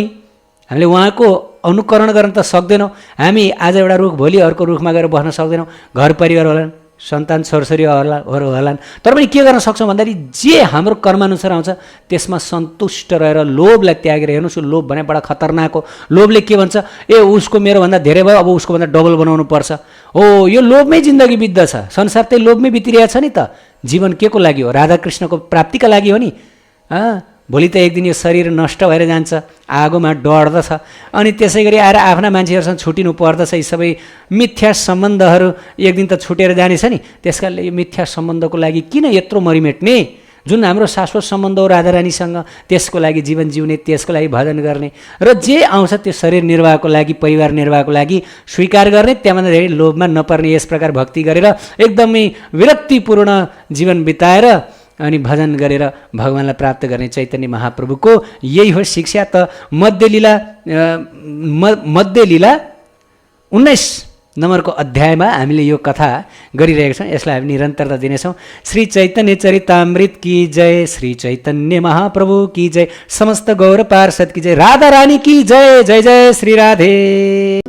हामीले उहाँको अनुकरण गर्न त सक्दैनौँ। हामी आज एउटा रुख, भोलि अर्को रुखमा गएर बस्न सक्दैनौँ। घर परिवार होलान्, सन्तान छोरछोरीहरू होलान्, तर पनि के गर्न सक्छौँ भन्दाखेरि जे हाम्रो कर्मानुसार आउँछ त्यसमा सन्तुष्ट रहेर लोभलाई त्यागेर, हेर्नुहोस् लोभ भने बडा खतरनाक हो। लोभले के भन्छ, उसको मेरोभन्दा धेरै भयो, अब उसको भन्दा डबल बनाउनु पर्छ। हो, यो लोभमै जिन्दगी बित्दछ, संसार त्यही लोभमै बितिरहेछ नि त। जीवन के को लागि हो? राधाकृष्णको प्राप्तिका लागि हो नि। भोलि त एक दिन यो शरीर नष्ट भएर जान्छ, आगोमा डढ्दछ, अनि त्यसै गरी आएर आफ्ना मान्छेहरूसँग छुटिनु पर्दछ। यी सबै मिथ्या सम्बन्धहरू एक दिन त छुटेर जानेछ नि। त्यस कारणले यो मिथ्या सम्बन्धको लागि किन यत्रो मरिमेट्ने? जुन हाम्रो शाश्वत सम्बन्ध हो राधारानीसँग, त्यसको लागि जीवन जिउने, त्यसको लागि भजन गर्ने, र जे आउँछ त्यो शरीर निर्वाहको लागि, परिवार निर्वाहको लागि स्वीकार गर्ने, त्यहाँभन्दा धेरै लोभमा नपर्ने, यस प्रकार भक्ति गरेर एकदमै विरक्तिपूर्ण जीवन बिताएर अनि भजन गरेर भगवान्लाई प्राप्त गर्ने चैतन्य महाप्रभुको यही हो शिक्षा। त मध्यलीला 19 नम्बरको अध्यायमा हामीले यो कथा गरिरहेका छौँ। यसलाई हामी निरन्तरता दिनेछौँ। श्री चैतन्य चरितामृत की जय, श्री चैतन्य महाप्रभु की जय, समस्त गौर पार्षद की जय, राधा रानी की जय, जय जय श्री राधे।